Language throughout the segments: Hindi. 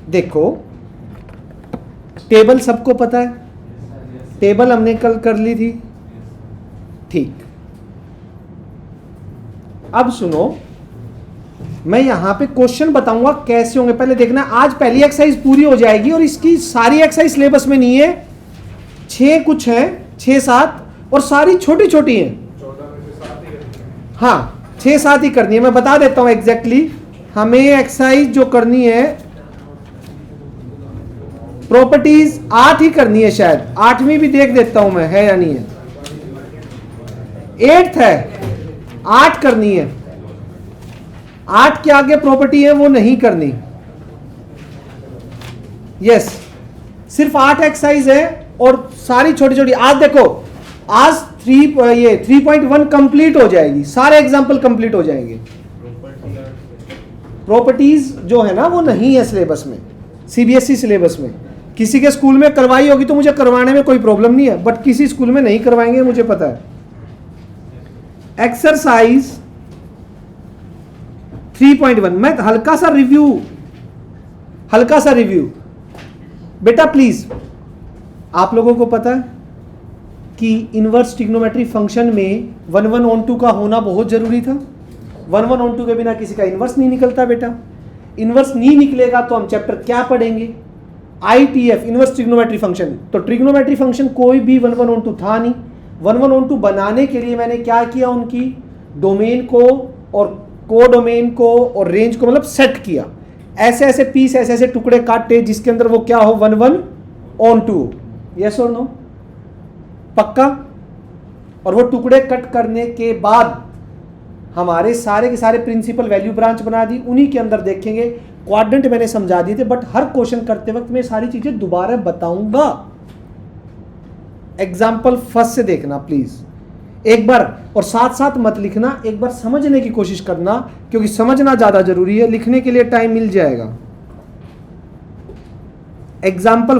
देखो टेबल सबको पता है, टेबल हमने कल कर ली थी, ठीक। अब सुनो, मैं यहां पे क्वेश्चन बताऊंगा कैसे होंगे, पहले देखना। आज पहली एक्सरसाइज पूरी हो जाएगी और इसकी सारी एक्सरसाइज सिलेबस में नहीं है, 6 कुछ है, 6-7 और सारी छोटी छोटी हैं। हाँ 6-7 ही करनी है, मैं बता देता हूं एग्जैक्टली। हमें एक्सरसाइज जो करनी है प्रॉपर्टीज 8 ही करनी है, शायद 8वीं भी देख देता हूं मैं है या नहीं है। 8th है, 8 करनी है, 8 के आगे प्रॉपर्टी है वो नहीं करनी। यस, सिर्फ 8 एक्सरसाइज है और सारी छोटी छोटी। आज देखो, आज 3.1 कंप्लीट हो जाएगी, सारे एग्जाम्पल कंप्लीट हो जाएंगे। प्रॉपर्टीज जो है ना वो नहीं है सिलेबस में, सीबीएसई सिलेबस में। किसी के स्कूल में करवाई होगी तो मुझे करवाने में कोई प्रॉब्लम नहीं है, बट किसी स्कूल में नहीं करवाएंगे, मुझे पता है। एक्सरसाइज 3.1 मैं हल्का सा रिव्यू बेटा प्लीज। आप लोगों को पता है कि इनवर्स ट्रिग्नोमेट्री फंक्शन में 1/1/2 का होना बहुत जरूरी था। 1/1/2 के बिना किसी का इनवर्स नहीं निकलता बेटा। इनवर्स नहीं निकलेगा तो हम चैप्टर क्या पढ़ेंगे? ITF, inverse trigonometry function. तो ट्रिग्नोमेट्री फंक्शन कोई भी 1/1/2 था नहीं। 1/1/2 बनाने के लिए मैंने क्या किया, उनकी डोमेन को और कोडोमेन को और रेंज को मतलब सेट किया। ऐसे ऐसे पीस, ऐसे ऐसे टुकड़े काटे जिसके अंदर वो क्या हो, 1/1/2। यस और नो? पक्का? और वो टुकड़े कट करने के बाद हमारे सारे के सारे प्रिंसिपल वैल्यू ब्रांच बना दी। उन्हीं के अंदर देखेंगे, क्वाड्रेंट मैंने समझा दिए थे, बट हर क्वेश्चन करते वक्त मैं सारी चीजें दोबारा बताऊंगा। एग्जाम्पल फर्स्ट से देखना प्लीज एक बार, और साथ साथ मत लिखना, एक बार समझने की कोशिश करना, क्योंकि समझना ज्यादा जरूरी है, लिखने के लिए टाइम मिल जाएगा। Example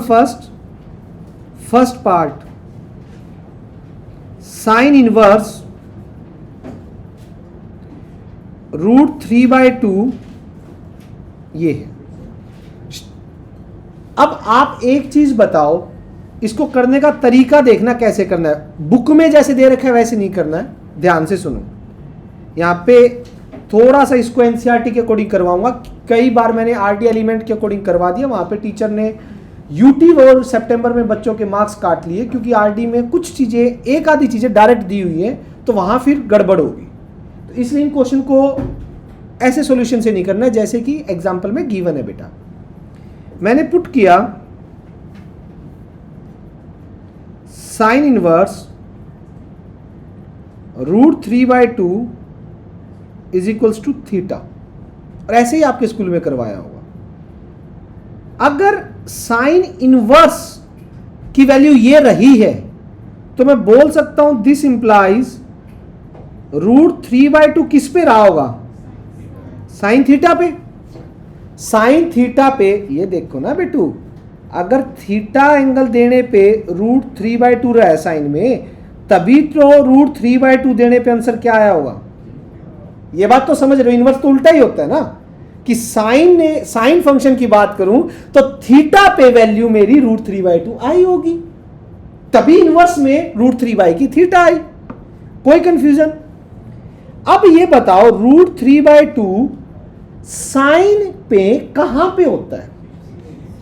first part, sign inverse √3/2 ये है। अब आप एक चीज बताओ, इसको करने का तरीका देखना कैसे करना है। बुक में जैसे दे रखा है वैसे नहीं करना है, ध्यान से सुनो। यहां पे थोड़ा सा इसको एनसीईआरटी के अकॉर्डिंग करवाऊंगा। कई बार मैंने आरटी एलिमेंट के अकॉर्डिंग करवा दिया, वहां पे टीचर ने यूटी और सितंबर में बच्चों के मार्क्स काट लिए, क्योंकि आरटी में कुछ चीजें, एक आधी चीजें डायरेक्ट दी हुई है, तो वहां फिर गड़बड़ होगी। तो इसलिए इन क्वेश्चन को ऐसे सॉल्यूशन से नहीं करना है जैसे कि एग्जाम्पल में गिवन है बेटा। मैंने पुट किया sine inverse √3/2 is equals to theta, और ऐसे ही आपके स्कूल में करवाया होगा। अगर साइन इनवर्स की वैल्यू ये रही है तो मैं बोल सकता हूं दिस इंप्लाइज √3/2 किस पे रहा होगा? साइन थीटा पे। साइन थीटा पे ये देखो ना बेटू, अगर थीटा एंगल देने पे √3/2 रहा है साइन में, तभी तो √3/2 देने पे आंसर क्या आया होगा। ये बात तो समझ रहे हो? इनवर्स तो उल्टा ही होता है ना, कि साइन फंक्शन की बात करूं तो थीटा पे वैल्यू मेरी √3/2 आई होगी, तभी इनवर्स में √3/2 की थीटा आई। कोई कंफ्यूजन? अब ये बताओ √3/2 साइन पे कहां पे होता है?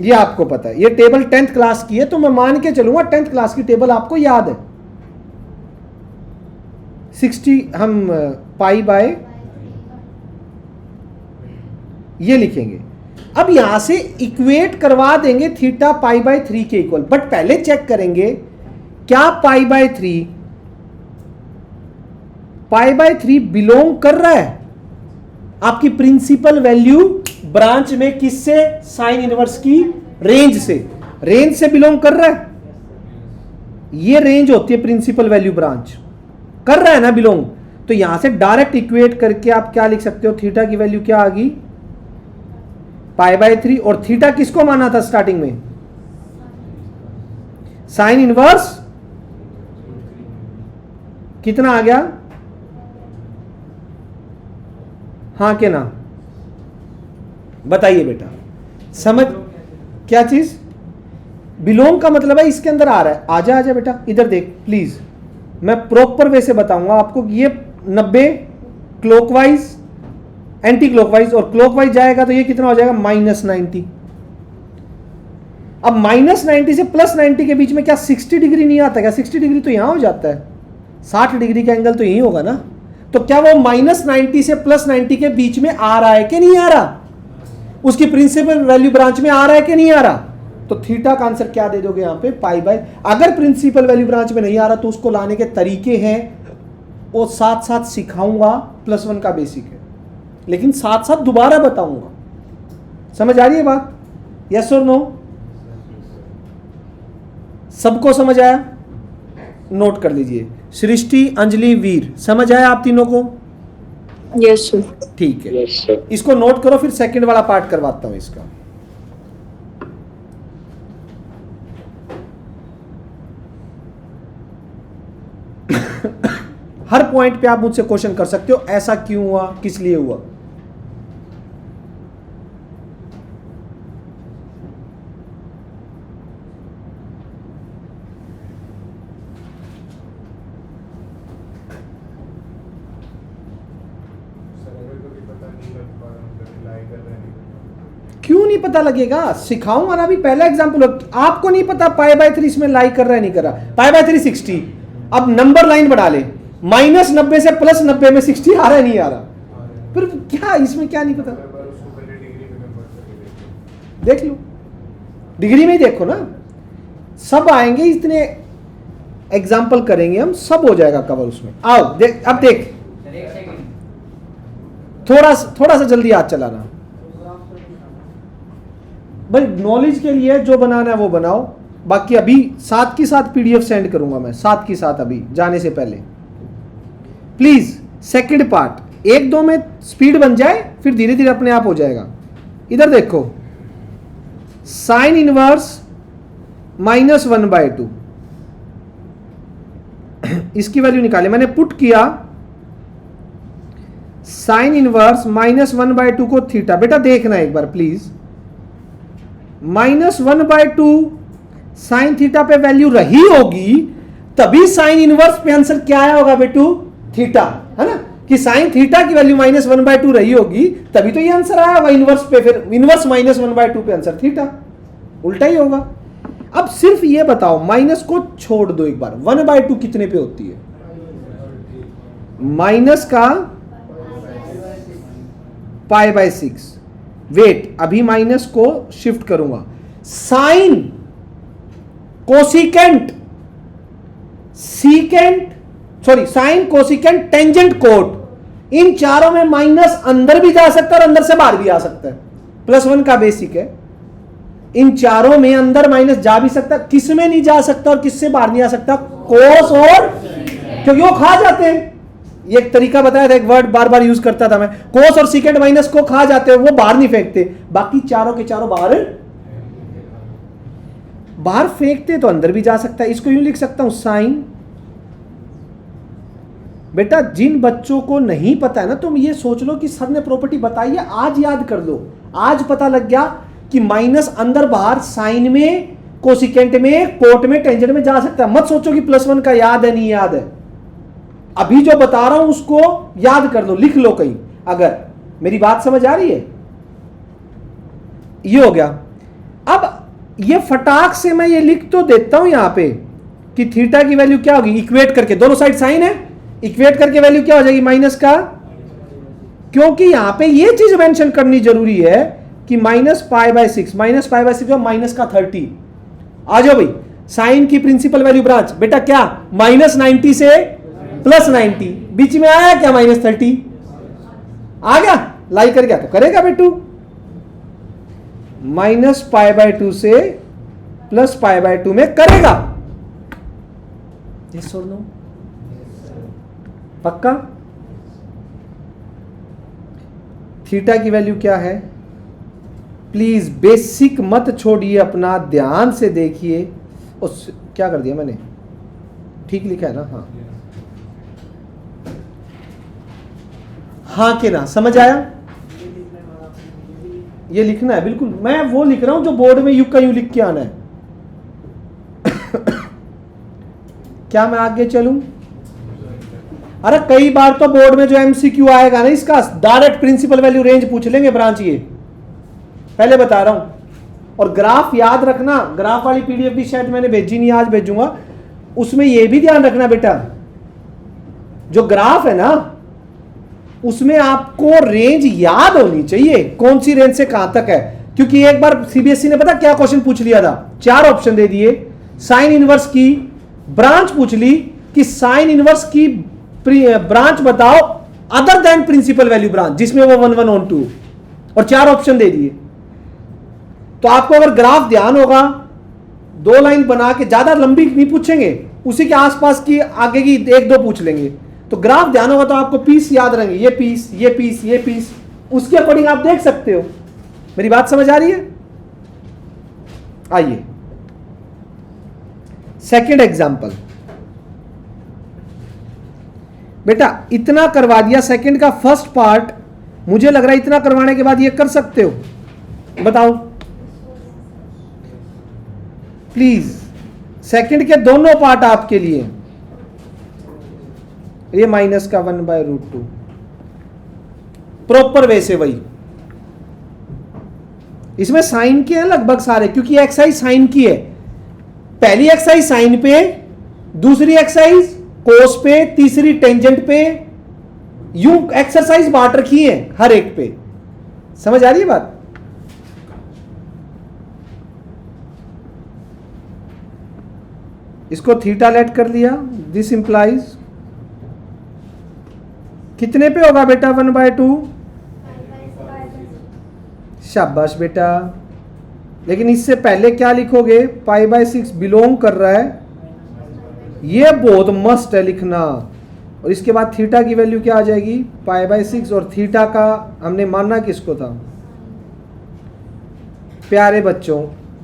ये आपको पता है, ये टेबल 10th क्लास की है, तो मैं मान के चलूंगा 10th क्लास की टेबल आपको याद है। 60 हम π/, ये लिखेंगे। अब यहां से इक्वेट करवा देंगे थीटा π/3 के इक्वल, बट पहले चेक करेंगे क्या π/3 बिलोंग कर रहा है आपकी प्रिंसिपल वैल्यू ब्रांच में? किससे? साइन इनवर्स की रेंज से। रेंज से बिलोंग कर रहा है। ये रेंज होती है प्रिंसिपल वैल्यू ब्रांच, कर रहा है ना बिलोंग। तो यहां से डायरेक्ट इक्वेट करके आप क्या लिख सकते हो? थीटा की वैल्यू क्या आ गई? π/3। और थीटा किसको माना था स्टार्टिंग में? साइन इनवर्स कितना आ गया? हाँ के ना? बताइए बेटा, समझ क्या चीज? बिलोंग का मतलब है इसके अंदर आ रहा है। आजा आजा बेटा इधर देख प्लीज, मैं प्रॉपर वे से बताऊंगा आपको। ये 90 क्लॉकवाइज, एंटी क्लॉकवाइज, और क्लॉकवाइज जाएगा तो ये कितना हो जाएगा? -90। अब -90 से +90 के बीच में क्या 60 डिग्री नहीं आता क्या? 60 डिग्री तो यहां हो जाता है, 60 डिग्री का एंगल तो यही होगा ना। तो क्या वो -90 से +90 के बीच में आ रहा है कि नहीं आ रहा? उसकी प्रिंसिपल वैल्यू ब्रांच में आ रहा है कि नहीं आ रहा? तो थीटा का आंसर क्या दे दोगे यहां पे? π/। अगर प्रिंसिपल वैल्यू ब्रांच में नहीं आ रहा तो उसको लाने के तरीके हैं, वो साथ साथ सिखाऊंगा, +1 का बेसिक है, लेकिन साथ साथ दोबारा बताऊंगा। समझ आ रही है बात? यस और नो? सबको समझ आया? नोट कर लीजिए। सृष्टि, अंजलि, वीर, समझ आया आप तीनों को? Yes sir. ठीक है, इसको नोट करो, फिर सेकंड वाला पार्ट करवाता हूं इसका। हर पॉइंट पे आप मुझसे क्वेश्चन कर सकते हो, ऐसा क्यों हुआ, किस लिए हुआ। क्यों नहीं पता लगेगा? सिखाऊंगा ना। अभी पहला एग्जांपल, आपको नहीं पता π/3 इसमें लाई कर रहा है नहीं कर रहा, π/3 60। अब नंबर लाइन बढ़ा ले, -90 से +90 में 60 आ रहा है नहीं आ रहा, फिर क्या इसमें क्या नहीं पता? देख लो, डिग्री में ही देखो ना, सब आएंगे, इतने एग्जाम्पल करेंगे हम, सब हो जाएगा कवर उसमें। आओ देख, अब देख, थोड़ा सा जल्दी हाथ चलाना भाई, नॉलेज के लिए जो बनाना है वो बनाओ। बाकी अभी साथ की साथ PDF सेंड करूंगा मैं, साथ की साथ अभी जाने से पहले। प्लीज सेकंड पार्ट 1-2 में स्पीड बन जाए, फिर धीरे धीरे अपने आप हो जाएगा। इधर देखो, साइन इनवर्स -1/2, इसकी वैल्यू निकाले। मैंने पुट किया साइन इनवर्स -1/2 को थीटा। बेटा देखना एक बार प्लीज, -1/2 साइन थीटा पे वैल्यू रही होगी, तभी साइन इनवर्स पे आंसर क्या आया होगा बेटू? थीटा, है ना? कि साइन थीटा की वैल्यू -1/2 रही होगी, तभी तो ये आंसर आया होगा इनवर्स पे। फिर इनवर्स -1/2 पे आंसर थीटा, उल्टा ही होगा। अब सिर्फ ये बताओ, माइनस को छोड़ दो एक बार, 1/2 कितने पे होती है? माइनस का π/6। वेट, अभी माइनस को शिफ्ट करूंगा। Sine, cosecant, secant, sorry sine, cosecant, tangent, cot, इन चारों में माइनस अंदर भी जा सकता है और अंदर से बाहर भी आ सकता है। +1 का बेसिक है, इन चारों में अंदर माइनस जा भी सकता है। किस में नहीं जा सकता और किससे बाहर नहीं आ सकता? कोस और, क्योंकि वो खा जाते हैं। ये एक तरीका बताया था, एक वर्ड बार बार यूज करता था मैं, कोस और सीकेंट माइनस को खा जाते हैं, वो बाहर नहीं फेंकते। बाकी चारों के चारों बाहर फेंकते तो अंदर भी जा सकता है। इसको यूं लिख सकता हूं, साइन। बेटा जिन बच्चों को नहीं पता है ना, तुम ये सोच लो कि सर ने प्रॉपर्टी बताई है, आज याद कर लो। आज पता लग गया कि माइनस अंदर बाहर साइन में, कोसिकेंट में, कोट में, टेंजेंट में जा सकता है। मत सोचो कि +1 का याद है नहीं याद है। अभी जो बता रहा हूं उसको याद कर लो, लिख लो कहीं। अगर मेरी बात समझ आ रही है, ये हो गया। अब ये फटाक से मैं ये लिख तो देता हूं यहां पे कि थीटा की वैल्यू क्या होगी, इक्वेट करके, दोनों साइड साइन है, इक्वेट करके वैल्यू क्या हो जाएगी? माइनस का, क्योंकि यहां पे ये चीज मेंशन करनी जरूरी है कि -π/6, -π/6 और माइनस का 30। आ जाओ भाई, साइन की प्रिंसिपल वैल्यू ब्रांच, बेटा क्या? -90 से +90, बीच में आया क्या? -30 आ गया, लाई कर गया तो करेगा बेटू। -π/2 से +π/2 में करेगा। ये सुन लो, पक्का? थीटा की वैल्यू क्या है? प्लीज बेसिक मत छोड़िए अपना, ध्यान से देखिए। उस क्या कर दिया मैंने? ठीक लिखा है ना? हाँ हाँ के ना, समझ आया? ये लिखना है बिल्कुल, मैं वो लिख रहा हूं जो बोर्ड में यू का यू लिख के आना है। क्या मैं आगे चलूं? अरे कई बार तो बोर्ड में जो एमसीक्यू आएगा ना, इसका डायरेक्ट प्रिंसिपल वैल्यू रेंज पूछ लेंगे ब्रांच, ये पहले बता रहा हूं। और ग्राफ याद रखना, ग्राफ वाली पीडीएफ भी शायद मैंने भेजी नहीं, आज भेजूंगा। उसमें यह भी ध्यान रखना बेटा, जो ग्राफ है ना उसमें आपको रेंज याद होनी चाहिए, कौन सी रेंज से कहां तक है। क्योंकि एक बार सीबीएसई ने पता क्या क्वेश्चन पूछ लिया था, 4 ऑप्शन दे दिए, साइन इनवर्स की ब्रांच पूछ ली कि साइन इनवर्स की ब्रांच बताओ other than principal value branch, जिसमें वो 1 1 ऑन 2, और 4 ऑप्शन दे दिए। तो आपको अगर ग्राफ ध्यान होगा, 2 लाइन बना के, ज्यादा लंबी नहीं पूछेंगे, उसी के आसपास की आगे की 1-2 पूछ लेंगे। तो ग्राफ ध्यान होगा तो आपको पीस याद रहेंगे, ये पीस, ये पीस, ये पीस, उसके अकॉर्डिंग आप देख सकते हो। मेरी बात समझ आ रही है? आइए सेकंड एग्जांपल। बेटा इतना करवा दिया, सेकंड का फर्स्ट पार्ट, मुझे लग रहा है इतना करवाने के बाद ये कर सकते हो, बताओ प्लीज। सेकंड के दोनों पार्ट आपके लिए, ये माइनस का 1/√2 प्रॉपर वे से वही, इसमें साइन के हैं लगभग सारे, क्योंकि एक्सरसाइज साइन की है। पहली एक्सरसाइज साइन पे, दूसरी एक्सरसाइज कोस पे, तीसरी टेंजेंट पे, यूं एक्सरसाइज बांट रखी है हर एक पे। समझ आ रही है बात? इसको थीटा लेट कर लिया, दिस इंप्लाइज कितने पे होगा बेटा? 1/2। शाबाश बेटा। लेकिन इससे पहले क्या लिखोगे? π/6 बिलोंग कर रहा है, ये बहुत मस्त है लिखना। और इसके बाद थीटा की वैल्यू क्या आ जाएगी? π/6। और थीटा का हमने मानना किसको था? प्यारे बच्चों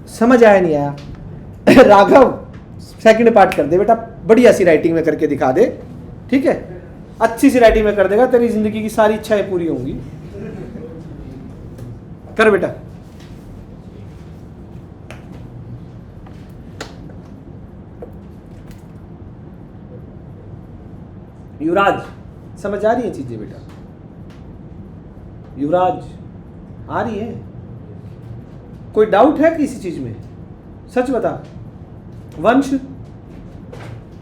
समझ आया नहीं आया? राघव सेकंड पार्ट कर दे बेटा, बढ़िया सी राइटिंग में करके दिखा दे, ठीक है? अच्छी सी राइटिंग में कर देगा, तेरी जिंदगी की सारी इच्छाएं पूरी होंगी। कर बेटा। युवराज समझ आ रही है चीजें बेटा? युवराज आ रही है? कोई डाउट है किसी चीज में? सच बता। वंश,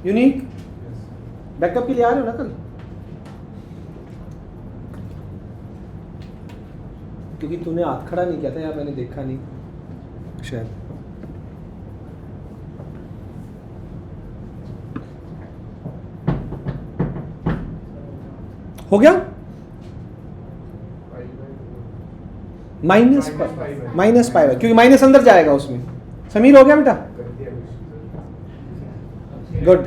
यूनिक, बैकअप के लिए आ रहे हो ना कल? क्योंकि तूने हाथ खड़ा नहीं किया था, या मैंने देखा नहीं शायद। हो गया? माइनस पाई, क्योंकि माइनस अंदर जाएगा उसमें। समीर हो गया बेटा? गुड।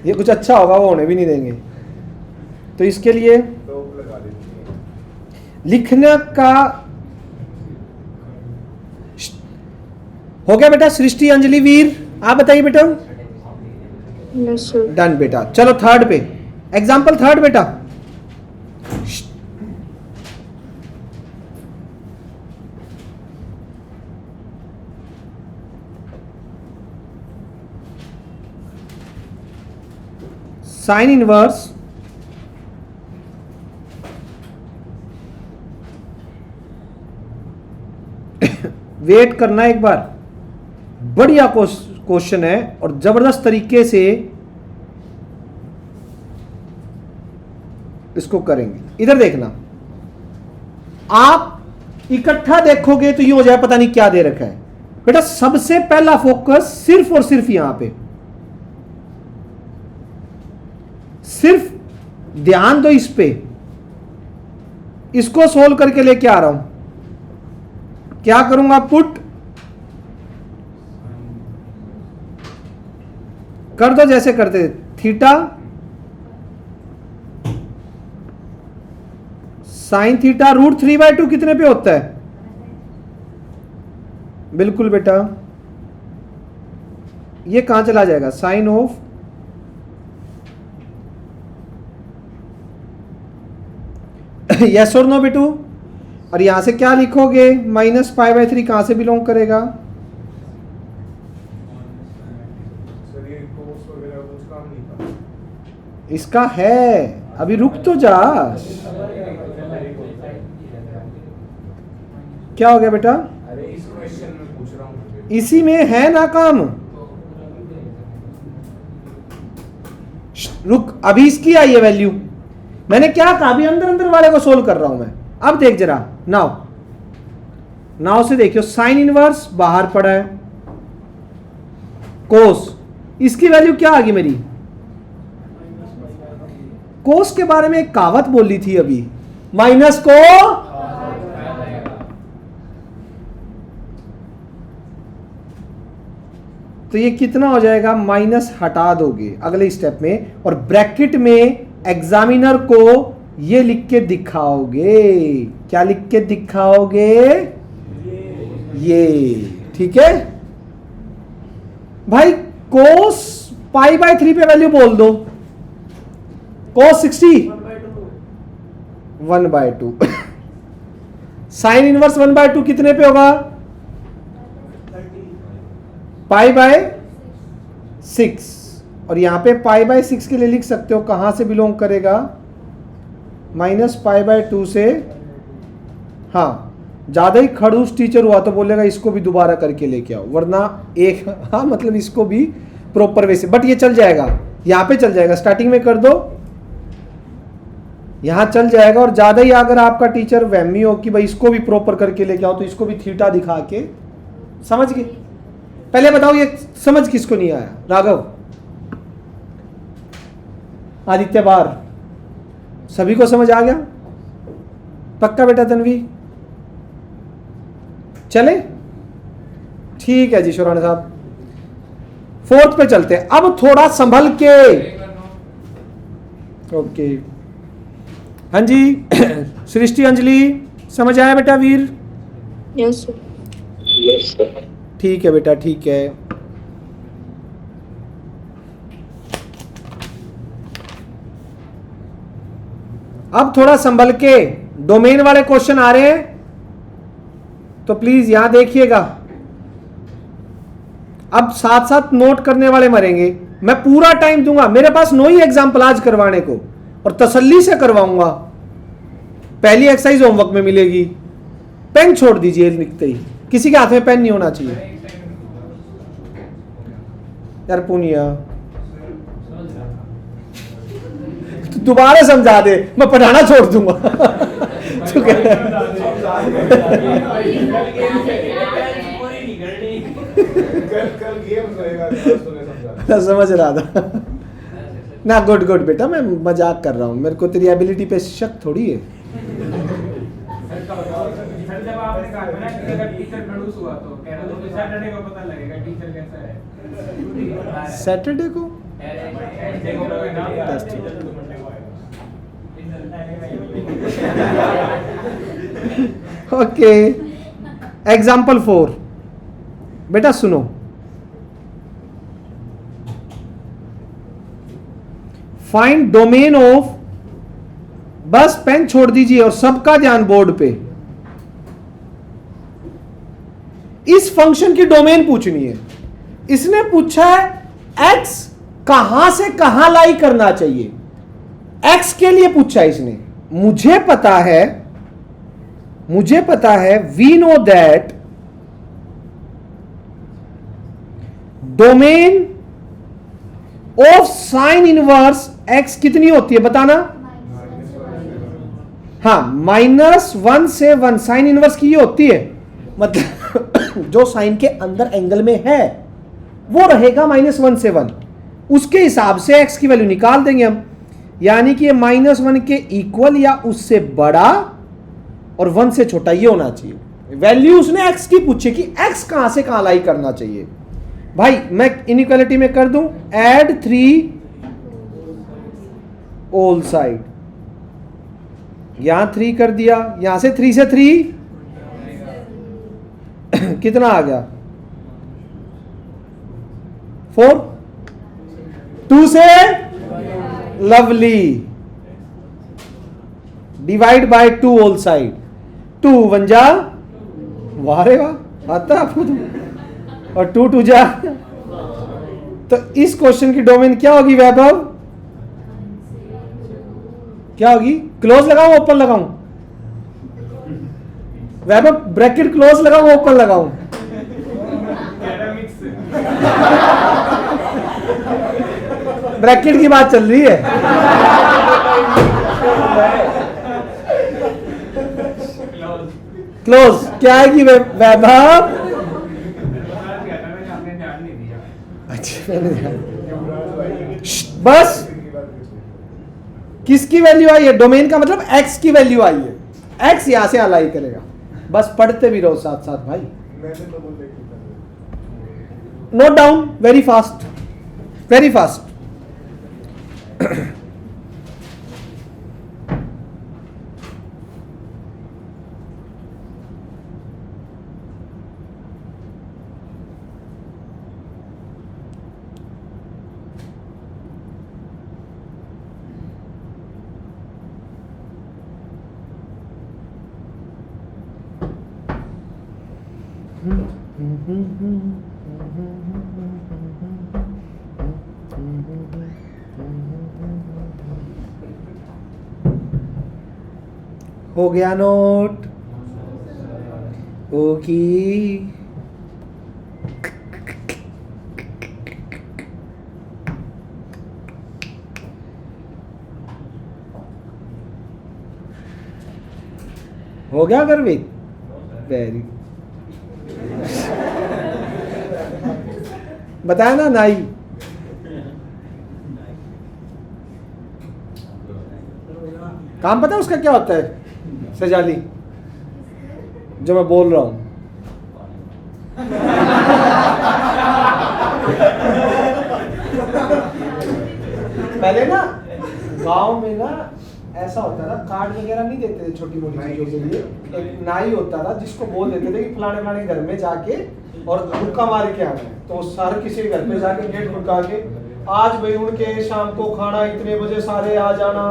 ये कुछ अच्छा होगा वो होने भी नहीं देंगे। तो इसके लिए लिखने का हो गया बेटा। सृष्टि, अंजलि, वीर आप बताइए बेटा। Yes, sir. डन बेटा। चलो थर्ड पे, एग्जाम्पल थर्ड बेटा। साइन इनवर्स वेट करना एक बार, बढ़िया क्वेश्चन है और जबरदस्त तरीके से इसको करेंगे। इधर देखना, आप इकट्ठा देखोगे तो यूं हो जाए पता नहीं क्या दे रखा है बेटा। सबसे पहला फोकस सिर्फ और सिर्फ यहां पे, सिर्फ ध्यान दो इस पे। इसको सोल्व करके लेके आ रहा हूं। क्या करूंगा? पुट कर दो जैसे करते थे। थीटा साइन थीटा √3/2 कितने पे होता है? बिल्कुल बेटा, ये कहां चला जाएगा? साइन ऑफ यस और नो बेटू? और यहां से क्या लिखोगे? माइनस पाई बाय 3 कहां से बिलोंग करेगा? इसका है, अभी रुक तो जा। क्या हो गया बेटा? अरे इस क्वेश्चन में पूछ रहा हूँ। इसी में है ना काम। रुक, अभी इसकी आई है वैल्यू। मैंने क्या कहा? अभी अंदर अंदर वाले को सोल्व कर रहा हूं मैं। अब देख जरा, नाउ से देखियो, साइन इनवर्स बाहर पड़ा है, कोस, इसकी वैल्यू क्या आ गई मेरी? कोस के बारे में एक कहावत बोली थी अभी, माइनस को तो ये कितना हो जाएगा? माइनस हटा दोगे अगले स्टेप में, और ब्रैकेट में एग्जामिनर को ये लिख के दिखाओगे। क्या लिख के दिखाओगे? ये। ठीक है भाई, कोस पाई बाय 3 पे वैल्यू बोल दो। कोस 60 1/2। साइन इनवर्स 1/2 कितने पे होगा? Pi by 6। और यहां पे पाई बाय 6 के लिए लिख सकते हो, कहां से बिलोंग करेगा? माइनस पाई बाय 2 से। हाँ, ज्यादा ही खड़ूस टीचर हुआ तो बोलेगा इसको भी दोबारा करके लेके आओ, वरना एक, हाँ मतलब इसको भी प्रॉपर वे से, बट ये चल जाएगा, यहां पे चल जाएगा। स्टार्टिंग में कर दो, यहां चल जाएगा। और ज्यादा ही अगर आपका टीचर वहमी हो कि भाई इसको भी प्रॉपर करके लेके आओ, तो इसको भी थीटा दिखा के, समझ गए? पहले बताओ ये समझ किसको नहीं आया? राघव, आदित्य बार, सभी को समझ आ गया? पक्का बेटा? तन्वी चले? ठीक है जी शोराना साहब, 4th पे चलते हैं। अब थोड़ा संभल के। ओके, हाँ जी सृष्टि, अंजलि, समझ आया बेटा? वीर, यस सर। Yes sir. ठीक है बेटा, ठीक है। अब थोड़ा संभल के, डोमेन वाले क्वेश्चन आ रहे हैं तो प्लीज यहां देखिएगा। अब साथ साथ नोट करने वाले मरेंगे। मैं पूरा टाइम दूंगा, मेरे पास 9 ही एग्जाम्पल आज करवाने को, और तसल्ली से करवाऊंगा। पहली एक्सरसाइज होमवर्क में मिलेगी। पेन छोड़ दीजिए लिखते ही, किसी के हाथ में पेन नहीं होना चाहिए यार। पुनिया तो दोबारा समझा दे, मैं पढ़ाना छोड़ दूंगा। तो समझ रहा था ना। गुड गुड बेटा, मैं मजाक कर रहा हूँ, मेरे को तेरी एबिलिटी पे शक थोड़ी है। जब आपने कहा था ना कि अगर टीचर खड़ूस हुआ तो कह रहे थे सैटरडे को पता लगेगा टीचर कैसा है। सैटरडे को ओके। एग्जाम्पल 4 बेटा सुनो, फाइंड डोमेन ऑफ, बस पेन छोड़ दीजिए और सबका ध्यान बोर्ड पे। इस फंक्शन की डोमेन पूछनी है। इसने पूछा है x कहां से कहां लाई करना चाहिए। x के लिए पूछा है इसने। मुझे पता है we know that domain of sine inverse x कितनी होती है बताना। हाँ, -1 से 1 साइन इनवर्स की ये होती है, मतलब जो साइन के अंदर एंगल में है वो रहेगा -1 से 1। उसके हिसाब से x की वैल्यू निकाल देंगे हम, यानी कि ये -1 के इक्वल या उससे बड़ा और 1 से छोटा ये होना चाहिए। वैल्यू उसने x की पूछी कि x कहां से कहां लाई करना चाहिए। भाई मैं इनइक्वालिटी में कर दूं, ऐड 3 ऑल साइड, यहां 3 कर दिया, यहां से 3 से 3 कितना आ गया 4, 2 से lovely, divide by 2 whole side, 2 1 जा, वाह रे वाह, आता है आपको तो, और 2 2 जा। तो इस क्वेश्चन की डोमेन क्या होगी वैभव? क्या होगी? क्लोज लगाऊं ओपन लगाऊं? वैभव ब्रैकेट क्लोज लगाऊं ओपन लगाऊं? ब्रैकेट की बात चल रही है। क्लोज क्या आएगी वैभव? अच्छा मैंने ध्यान, बस किसकी वैल्यू आई है? डोमेन का मतलब x की वैल्यू आई है, x यहां से अलाई करेगा। बस पढ़ते भी रहो साथ साथ भाई, note down very fast, very fast. हो गया नोट? ओके, हो गया गर्वित? वेरी, बताया ना नाई। काम पता है उसका क्या होता है सजाली, जो मैं बोल रहा हूं? पहले ना गांव में ना ऐसा होता था, कार्ड वगैरह नहीं देते थे छोटी मोटी चीजों के लिए, एक नाई होता था जिसको बोल देते थे कि फलाने फलाने घर में जाके और हुक्का मार के आना है। तो सारे किसी घर पे जाके गेट खुलका के, आज भाई उनके शाम को खाना इतने बजे सारे आ जाना,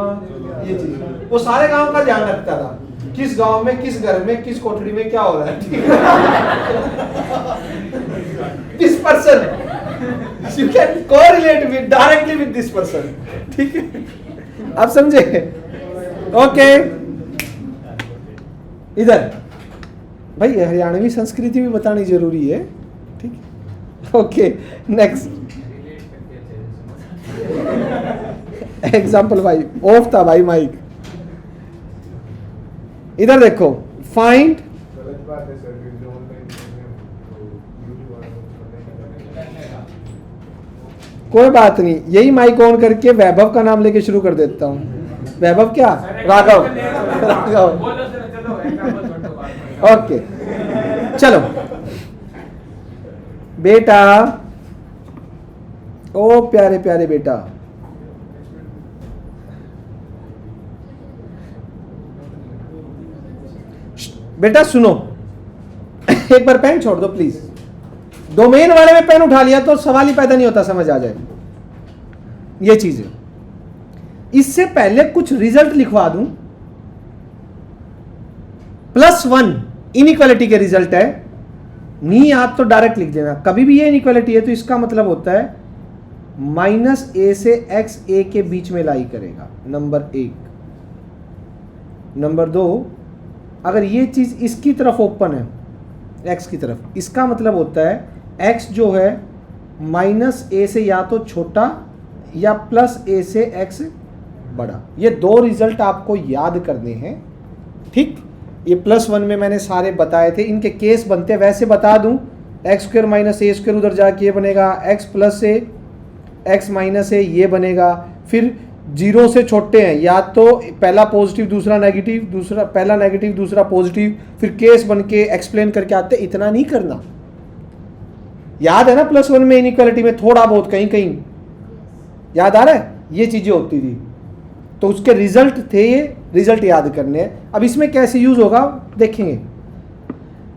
ये चीज वो सारे गांव का ध्यान रखता था, किस गांव में किस घर में किस कोठड़ी में क्या हो रहा है। ठीक है, this person you can correlate with directly with this person. ठीक है, आप समझे? ओके, इधर भाई हरियाणवी संस्कृति भी बतानी जरूरी है। ठीक है, ओके नेक्स्ट एग्जाम्पल भाई, ऑफ था भाई माइक। इधर देखो, फाइंड, कोई बात नहीं, यही माइक ऑन करके वैभव का नाम लेके शुरू कर देता हूं। वैभव क्या? राघव, राघव। ओके चलो बेटा, ओ प्यारे प्यारे बेटा, बेटा सुनो, एक बार पेन छोड़ दो प्लीज। डोमेन वाले में पेन उठा लिया तो सवाल ही पैदा नहीं होता, समझ आ जाए ये चीज है। इससे पहले कुछ रिजल्ट लिखवा दूं। +1 इनइक्वालिटी के रिजल्ट है, नहीं याद तो डायरेक्ट लिख देना। कभी भी ये इनइक्वालिटी है तो इसका मतलब होता है -a से x a के बीच में लाई करेगा, नंबर 1। नंबर 2, अगर ये चीज इसकी तरफ ओपन है x की तरफ, इसका मतलब होता है x जो है -a से या तो छोटा या +a से x बड़ा। ये दो रिजल्ट आपको याद करने हैं। ठीक, ये +1 में मैंने सारे बताए थे, इनके केस बनते हैं। वैसे बता दूं, x² - a² उधर जाके ये बनेगा x + a, x - a ये बनेगा। फिर 0 से छोटे हैं, या तो पहला पॉजिटिव दूसरा नेगेटिव, दूसरा पहला नेगेटिव दूसरा पॉजिटिव, फिर केस बन के एक्सप्लेन करके आते। इतना नहीं करना, याद है ना +1 में इनइक्वालिटी में थोड़ा बहुत कहीं कहीं याद आ रहा है, ये चीजें होती थी। तो उसके रिजल्ट थे, ये रिजल्ट याद करने हैं। अब इसमें कैसे यूज होगा देखेंगे।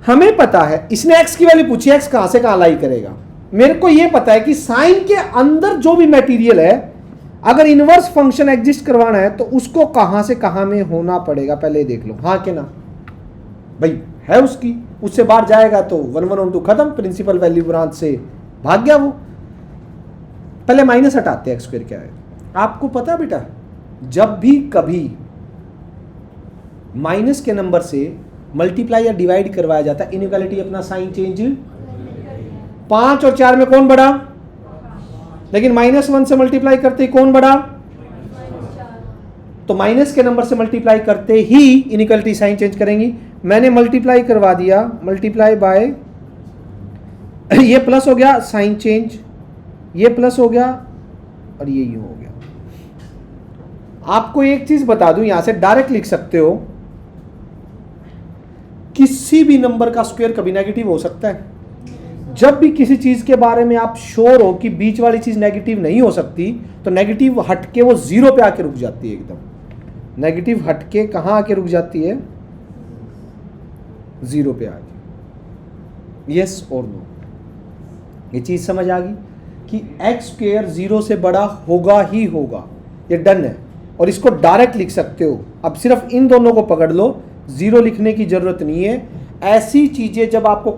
हमें पता है, इसने x की वैल्यू पूछी, x कहां से कहां लाई करेगा। मेरे को ये पता है कि साइन के अंदर जो भी मटेरियल है अगर इनवर्स फंक्शन एग्जिस्ट करवाना है तो उसको कहां से कहां में होना पड़ेगा, पहले देख लो। हाँ के ना भाई, है उसकी, उससे बाहर जाएगा तो 1 1 ऑन 2 खत्म, प्रिंसिपल वैल्यू ब्रांच से भाग गया वो। पहले माइनस हटाते हैं, एक्स स्क्वायर क्या है। आपको पता बेटा, जब भी कभी माइनस के नंबर से मल्टीप्लाई या डिवाइड करवाया जाता है, इनइक्वालिटी अपना साइन चेंज 5 और 4 में कौन बड़ा, लेकिन -1 से मल्टीप्लाई करते ही कौन बड़ा, तो माइनस के नंबर से मल्टीप्लाई करते ही इनइक्वालिटी साइन चेंज करेंगी। मैंने मल्टीप्लाई करवा दिया, मल्टीप्लाई बाय, ये प्लस हो गया साइन चेंज, ये प्लस हो गया और ये यूं हो गया। आपको एक चीज बता दूं, यहां से डायरेक्ट लिख सकते हो, किसी भी नंबर का स्क्वायर कभी नेगेटिव हो सकता है। जब भी किसी चीज के बारे में आप श्योर हो कि बीच वाली चीज नेगेटिव नहीं हो सकती, तो नेगेटिव हटके वो 0 पे आके रुक जाती है एकदम। नेगेटिव हटके कहां आके रुक जाती है, 0 पे आके। यस और नो, ये चीज समझ आ गई कि एक्स स्क्वायर 0 से बड़ा होगा ही होगा, ये डन है। और इसको डायरेक्ट लिख सकते हो। अब सिर्फ इन दोनों को पकड़ लो, 0 लिखने की जरूरत नहीं है। ऐसी चीजें जब आपको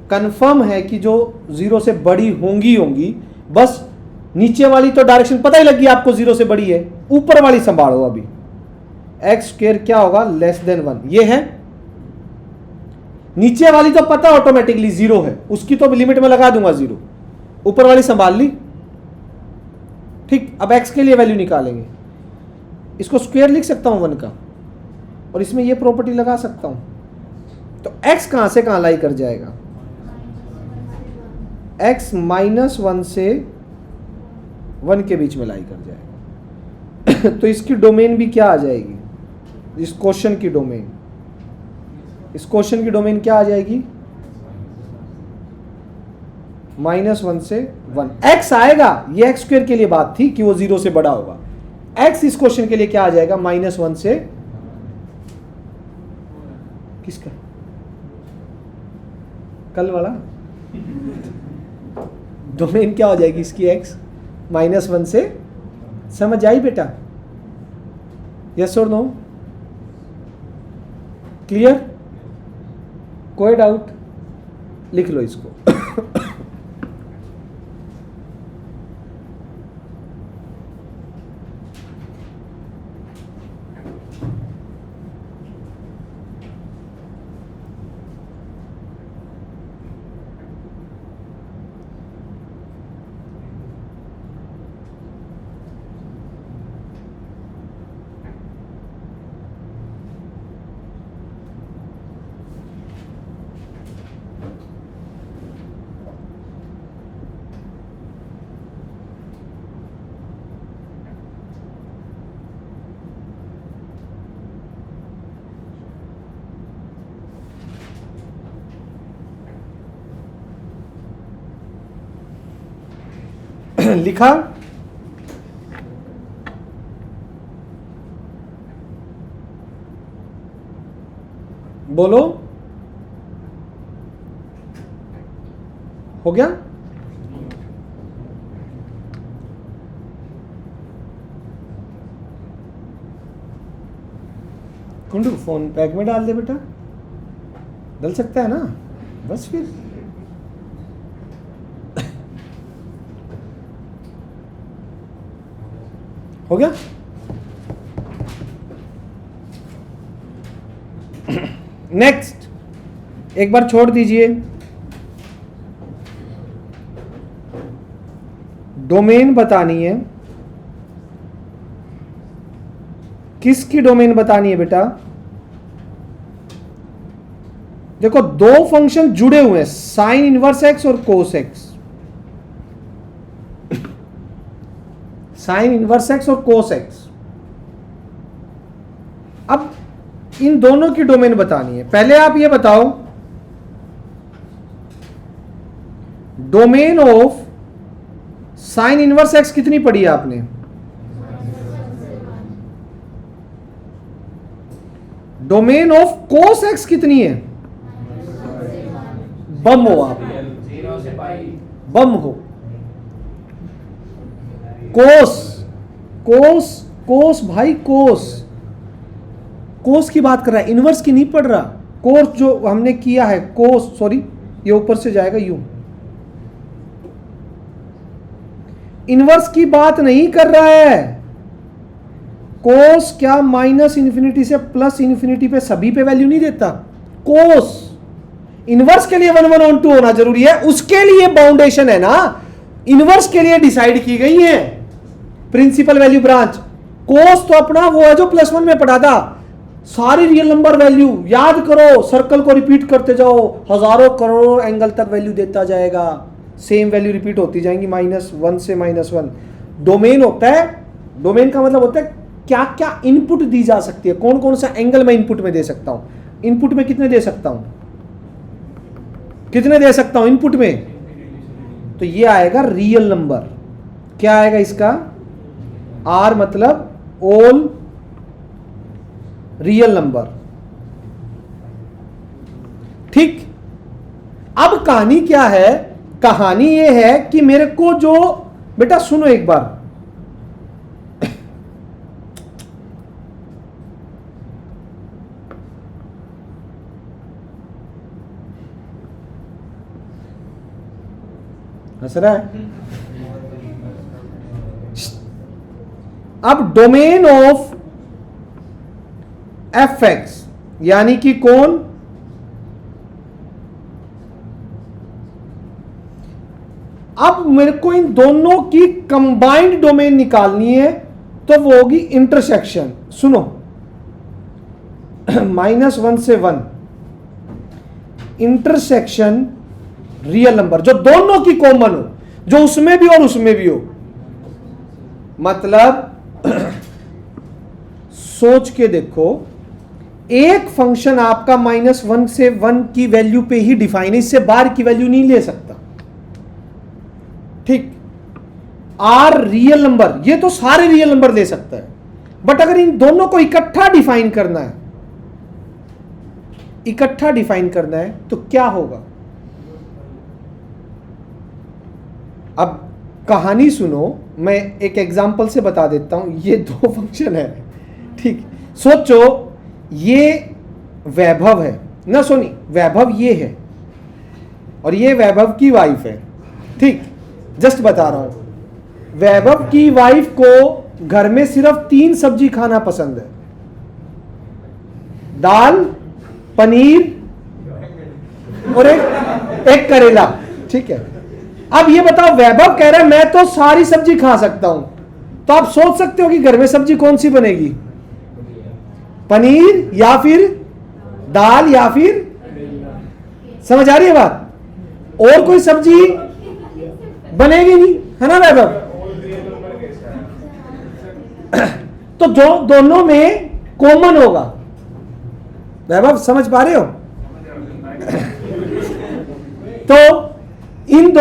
कंफर्म है कि जो 0 से बड़ी होंगी, बस नीचे वाली तो डायरेक्शन पता ही लग गई आपको 0 से बड़ी है, ऊपर वाली संभालो। अभी एक्स स्क्वायर क्या होगा, <1, ये है। नीचे वाली तो पता ऑटोमेटिकली 0 है, उसकी तो लिमिट में लगा दूंगा 0, ऊपर वाली संभाल ली। ठीक, अब x के लिए वैल्यू निकालेंगे। इसको स्क्वायर लिख सकता हूं 1 का, और इसमें ये प्रॉपर्टी लगा सकता हूं। तो x कहां से कहां लाई कर जाएगा, x -1 से 1 के बीच में लाई कर जाएगा। तो इसकी डोमेन भी क्या आ जाएगी, इस क्वेश्चन की डोमेन, इस क्वेश्चन की डोमेन क्या आ जाएगी, -1 से 1। x आएगा, ये एक्स स्क्वायर के लिए बात थी कि वो 0 से बड़ा होगा। x इस क्वेश्चन के लिए क्या आ जाएगा, -1 से, किसका, कल वाला डोमेन क्या हो जाएगी इसकी, x -1 से। समझ आई बेटा, यस और नो, क्लियर, कोई डाउट, लिख लो इसको। लिखा, बोलो, हो गया। कुंडू फोन पैक में डाल दे बेटा, डल सकता है ना, बस फिर हो गया। नेक्स्ट, एक बार छोड़ दीजिए, डोमेन बतानी है। किसकी डोमेन बतानी है बेटा, देखो दो फंक्शन जुड़े हुए हैं, साइन इनवर्स एक्स और cos x, sine inverse x और कोस एक्स। अब इन दोनों की डोमेन बतानी है। पहले आप ये बताओ, domain of sine inverse x कितनी पढ़ी है आपने, डोमेन ऑफ कोस एक्स कितनी है, बम हो आप, 0 से पाई, बम हो। कोस कोस कोस भाई कोस कोस की बात कर रहा है, इनवर्स की नहीं पढ़ रहा। कोस जो हमने किया है कोस, सॉरी ये ऊपर से जाएगा यूं, इनवर्स की बात नहीं कर रहा है। कोस क्या माइनस इन्फिनिटी से प्लस इन्फिनिटी पे सभी पे वैल्यू नहीं देता। कोस इनवर्स के लिए 1/(1/(2) होना जरूरी है, उसके लिए बाउंडेशन है ना, इनवर्स के लिए डिसाइड की गई है प्रिंसिपल वैल्यू ब्रांच। कोस तो अपना वो है जो +1 में पढ़ा था, सारी रियल नंबर वैल्यू याद करो, सर्कल को रिपीट करते जाओ, हजारों करोड़ों एंगल तक वैल्यू देता जाएगा, सेम वैल्यू रिपीट होती जाएंगी -1 से -1। डोमेन होता है, डोमेन का मतलब होता है क्या क्या इनपुट दी जा सकती है, कौन कौन सा एंगल मैं इनपुट में दे सकता हूं, इनपुट में कितने दे सकता हूं, कितने दे सकता हूं इनपुट में, तो ये आएगा रियल नंबर। क्या आएगा इसका, आर मतलब ऑल रियल नंबर। ठीक, अब कहानी क्या है, कहानी ये है कि मेरे को जो, बेटा सुनो एक बार, हंस रहा है। अब डोमेन ऑफ एफ एक्स यानी कि कौन, अब मेरे को इन दोनों की कंबाइंड डोमेन निकालनी है, तो वो होगी इंटरसेक्शन। सुनो, -1 से 1 इंटरसेक्शन रियल नंबर, जो दोनों की कॉमन हो, जो उसमें भी और उसमें भी हो। मतलब सोच के देखो, एक फंक्शन आपका -1 से 1 की वैल्यू पे ही डिफाइन है, इससे बाहर की वैल्यू नहीं ले सकता। ठीक, आर रियल नंबर, ये तो सारे रियल नंबर ले सकता है, बट अगर इन दोनों को इकट्ठा डिफाइन करना है, इकट्ठा डिफाइन करना है तो क्या होगा। अब कहानी सुनो, मैं एक एग्जांपल से बता देता हूं। ये दो फंक्शन है, ठीक, सोचो ये वैभव है ना, सोनी वैभव ये है और ये वैभव की वाइफ है। ठीक, जस्ट बता रहा हूं, वैभव की वाइफ को घर में सिर्फ 3 सब्जी खाना पसंद है, दाल, पनीर और एक करेला। ठीक है, अब ये बताओ, वैभव कह रहा है मैं तो सारी सब्जी खा सकता हूं, तो आप सोच सकते हो कि घर में सब्जी कौन सी बनेगी, पनीर या फिर दाल या फिर, समझ आ रही है बात, और कोई सब्जी बनेगी नहीं, है ना वैभव। तो जो दोनों में कॉमन होगा, वैभव समझ पा रहे हो। तो इन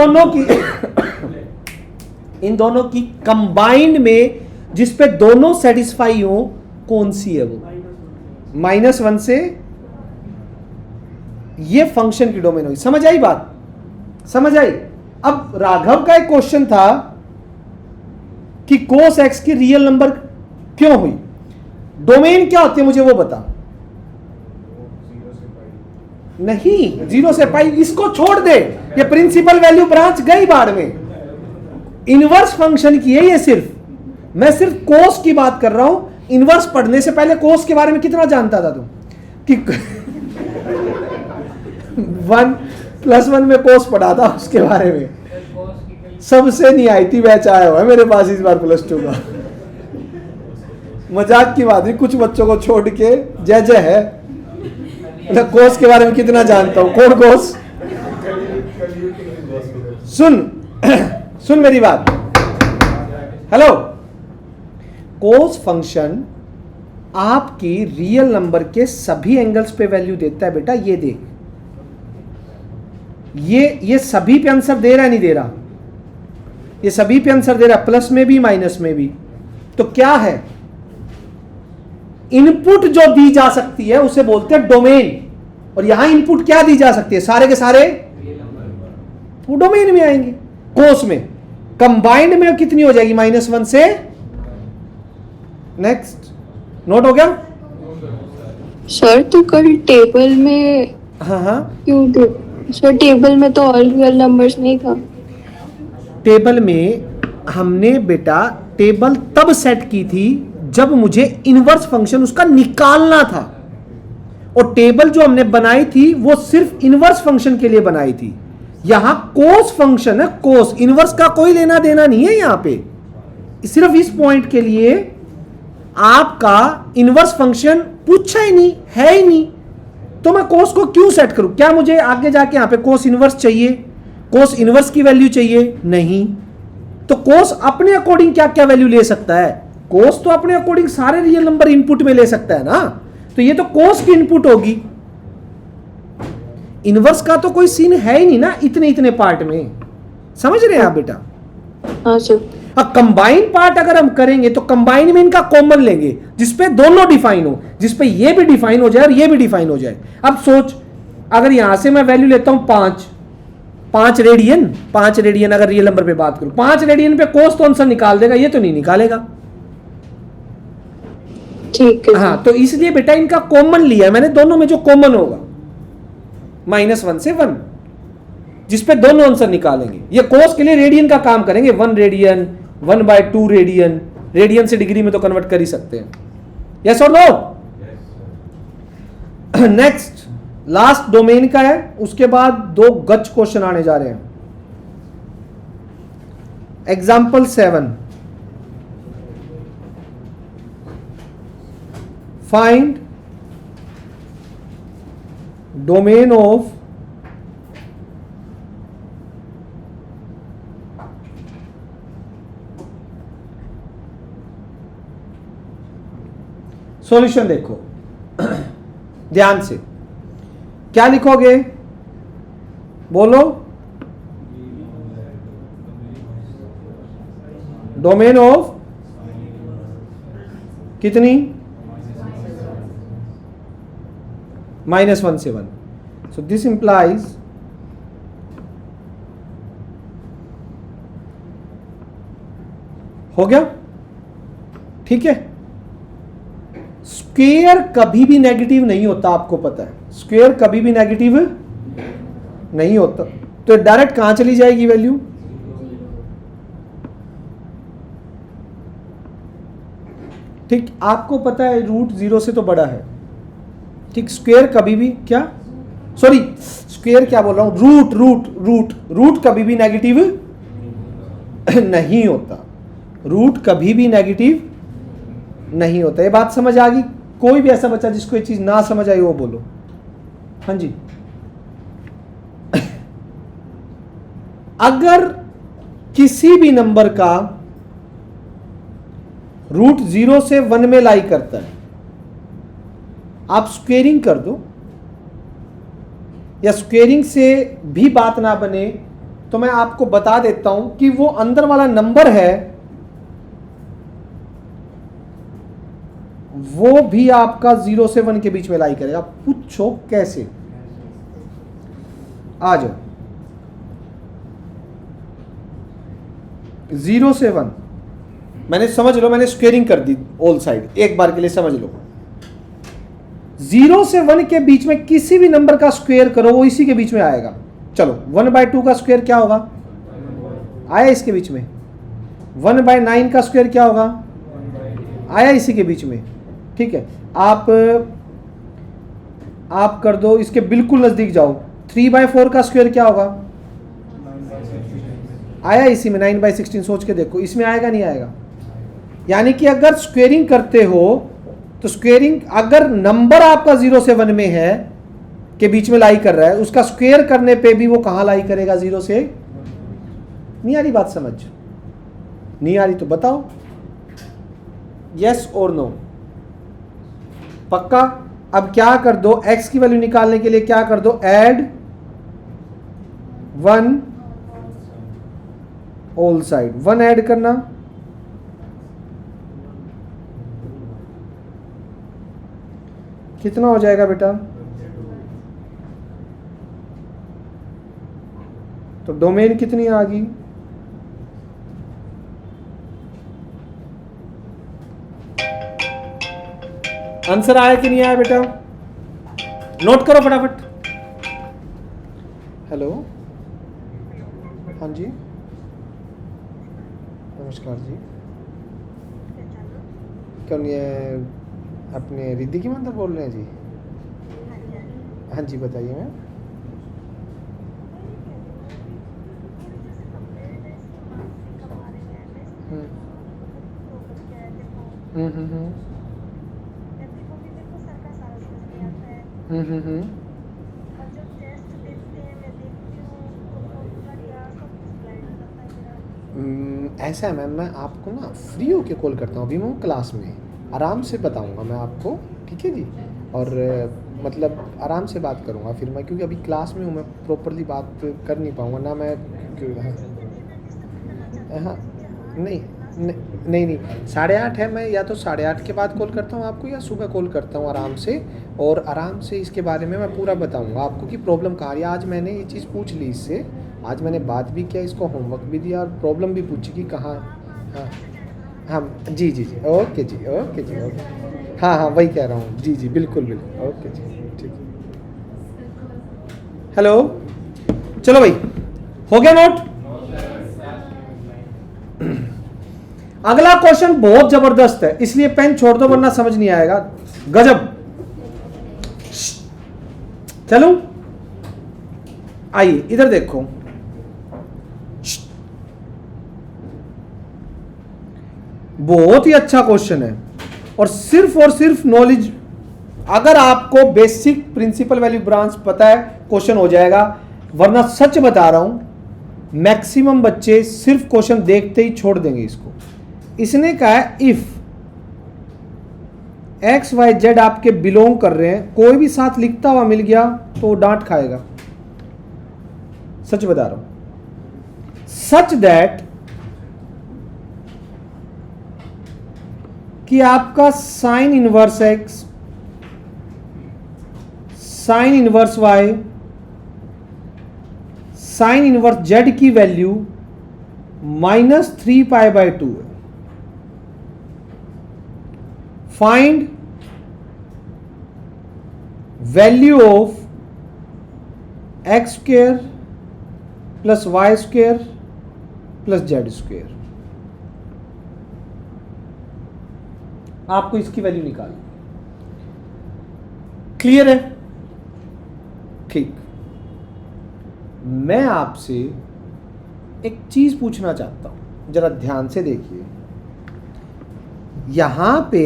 दोनों की कंबाइंड में जिस पे दोनों सेटिस्फाई हो, कौन सी है वो, -1 से, ये फंक्शन की डोमेन होगी। समझ आई बात, समझ आई। अब राघव का एक क्वेश्चन था कि cos x की रियल नंबर क्यों हुई, डोमेन क्या होती है मुझे वो बता। नहीं, 0 से पाई इसको छोड़ दे, ये प्रिंसिपल वैल्यू ब्रांच गई बाढ़ में, इनवर्स फंक्शन की है ये। सिर्फ मैं सिर्फ कोस की बात कर रहा हूं। इनवर्स पढ़ने से पहले कोस के बारे में कितना जानता था तुम, कि 1+1 में कोस पढ़ा था, उसके बारे में सबसे नहीं आई थी बैच आया हुआ है मेरे पास इस बार +2 का। मजाक की बात नहीं, कुछ बच्चों को छोड़ के जय जय है ना, कोस के बारे में कितना जानता हूं। कौन कोस, सुन मेरी बात, हेलो। कोस फंक्शन आपकी रियल नंबर के सभी एंगल्स पे वैल्यू देता है बेटा। ये देख, ये सभी पे आंसर दे रहा है, नहीं दे रहा, ये सभी पे आंसर दे रहा है, प्लस में भी माइनस में भी। तो क्या है, इनपुट जो दी जा सकती है उसे बोलते हैं डोमेन, और यहां इनपुट क्या दी जा सकती है, सारे के सारे वो डोमेन में आएंगे। कोस में कंबाइंड में कितनी हो जाएगी? -1 से। नेक्स्ट, नोट हो गया? सर तो कल टेबल में हाँ, क्यों थे? सर टेबल में तो ऑल रियल नंबर्स नहीं था। टेबल में हमने बेटा टेबल तब सेट की थी जब मुझे इनवर्स फंक्शन उसका निकालना था, और टेबल जो हमने बनाई थी वो सिर्फ इनवर्स फंक्शन के लिए बनाई थी। यहां कोस फंक्शन है, कोस, इनवर्स का कोई लेना देना नहीं है यहां पे। सिर्फ इस पॉइंट के लिए आपका इनवर्स फंक्शन पूछा ही नहीं, है ही नहीं, तो मैं कोस को क्यों सेट करूं? क्या मुझे आगे जाके यहां पे कोस इनवर्स चाहिए? कोस इनवर्स की वैल्यू चाहिए? नहीं। तो कोस अपने अकॉर्डिंग क्या क्या वैल्यू ले सकता है? कोस तो अपने अकॉर्डिंग सारे रियल नंबर इनपुट में ले सकता है ना, तो ये तो कोस की इनपुट होगी। इनवर्स का तो कोई सीन है ही नहीं ना इतने इतने पार्ट में, समझ रहे हैं आप बेटा? हाँ सर। अब कंबाइन पार्ट अगर हम करेंगे तो कंबाइन में इनका कॉमन लेंगे जिसपे दोनों डिफाइन हो, जिसपे ये भी डिफाइन हो जाए और ये भी डिफाइन हो जाए। अब सोच, अगर यहां से मैं वैल्यू लेता हूं 5 रेडियन, 5 रेडियन अगर रियल नंबर पे बात करूं, 5 रेडियन पे कोस तो आंसर निकाल देगा, ये तो नहीं निकालेगा। ठीक है। हाँ, तो इसलिए बेटा इनका कॉमन लिया है मैंने, दोनों में जो कॉमन होगा -1 से 1, जिसपे दोनों आंसर निकालेंगे। ये कोस के लिए रेडियन का काम करेंगे, 1 रेडियन, 1/2 रेडियन, रेडियन से डिग्री में तो कन्वर्ट कर ही सकते हैं। यस और नो? नेक्स्ट लास्ट डोमेन का है, उसके बाद 2 गच क्वेश्चन आने जा रहे हैं। Example 7, find domain of solution. देखो ध्यान से, क्या लिखोगे? बोलो। डोमेन ऑफ कितनी? -1 से 1। सो दिस इंप्लाइज हो गया, ठीक है। स्क्वेयर कभी भी नेगेटिव नहीं होता, आपको पता है, स्क्वेयर कभी भी नेगेटिव नहीं होता, तो डायरेक्ट कहां चली जाएगी वैल्यू? ठीक, आपको पता है रूट 0 से तो बड़ा है, ठीक। स्क्वेयर कभी भी, क्या, सॉरी स्क्वेयर क्या बोल रहा हूं, रूट कभी भी नेगेटिव नहीं होता, रूट कभी भी नेगेटिव नहीं होता। ये बात समझ आ गई? कोई भी ऐसा बच्चा जिसको ये चीज ना समझ आई वो बोलो। हाँ जी। अगर किसी भी नंबर का रूट 0 से 1 में लाई करता है, आप स्क्वेयरिंग कर दो, या स्क्वेयरिंग से भी बात ना बने तो मैं आपको बता देता हूं कि वो अंदर वाला नंबर है वो भी आपका 0 से 1 के बीच में लाई करेगा। पूछो कैसे? आ जाओ। 0 से 1 मैंने, समझ लो, मैंने स्क्वेयरिंग कर दी ऑल साइड, एक बार के लिए समझ लो। 0 से 1 के बीच में किसी भी नंबर का स्क्वायर करो वो इसी के बीच में आएगा। चलो 1/2 का स्क्वायर क्या होगा? आया इसके बीच में। 1/9 का स्क्वायर क्या होगा? आया इसी के बीच में, ठीक है। आप कर दो, इसके बिल्कुल नजदीक जाओ। 3/4 का स्क्वायर क्या होगा? आया इसी में। 9/16 सोच के देखो, इसमें आएगा नहीं आएगा? यानी कि अगर स्क्वेयरिंग करते हो तो स्क्वेयरिंग, अगर नंबर आपका 0 से 1 में है के बीच में लाई कर रहा है, उसका स्क्वेयर करने पे भी वो कहां लाई करेगा? 0 से। नहीं आ रही बात समझ? नहीं आ रही तो बताओ यस और नो। पक्का? अब क्या कर दो, x की वैल्यू निकालने के लिए क्या कर दो, ऐड 1 ऑल साइड। 1 ऐड करना, कितना हो जाएगा बेटा? तो डोमेन कितनी आ गई? आंसर आया कि नहीं आया बेटा? नोट करो फटाफट। हेलो, हाँ जी, नमस्कार जी। कौन ये अपने रिद्धि की मंदिर बोल रहे हैं जी? हाँ जी, बताइए मैम। हम्म हम्म हम्म ऐसा है मैम, मैं आपको ना फ्री होके कॉल करता हूँ, अभी मैं हूँ क्लास में, आराम से बताऊँगा मैं आपको, ठीक है जी। और मतलब आराम से बात करूँगा फिर मैं, क्योंकि अभी क्लास में हूँ, मैं प्रॉपरली बात कर नहीं पाऊँगा ना मैं। हाँ नहीं नहीं नहीं 8:30 है, मैं या तो 8:30 के बाद कॉल करता हूँ आपको, या सुबह कॉल करता हूँ आराम से, और आराम से इसके बारे में मैं पूरा बताऊँगा आपको कि प्रॉब्लम कहाँ है। आज मैंने ये चीज़ पूछ ली इससे, आज मैंने बात भी किया, इसको होमवर्क भी दिया और प्रॉब्लम भी पूछी कि कहाँ। हाँ हाँ जी जी जी, ओके जी, ओके जी, ओके। हाँ हाँ वही कह रहा हूँ जी जी, बिल्कुल बिल्कुल, ओके जी, ठीक। हेलो, चलो भाई, हो गया नोट? अगला क्वेश्चन बहुत जबरदस्त है, इसलिए पेन छोड़ दो वरना समझ नहीं आएगा। गजब। चलो आइए इधर देखो, बहुत ही अच्छा क्वेश्चन है, और सिर्फ नॉलेज, अगर आपको बेसिक प्रिंसिपल वैल्यू ब्रांच पता है क्वेश्चन हो जाएगा, वरना सच बता रहा हूं मैक्सिमम बच्चे सिर्फ क्वेश्चन देखते ही छोड़ देंगे इसको। इसने कहा है इफ एक्स वाई जेड आपके बिलोंग कर रहे हैं, कोई भी साथ लिखता हुआ मिल गया तो वो डांट खाएगा, सच बता रहा हूं। सच दैट कि आपका sine inverse x, sine inverse Y, sine inverse Z की वैल्यू -3π/2 है। Find value of x² + y² + z²। आपको इसकी वैल्यू निकालनी। क्लियर है? ठीक। मैं आपसे एक चीज पूछना चाहता हूं, जरा ध्यान से देखिए। यहां पे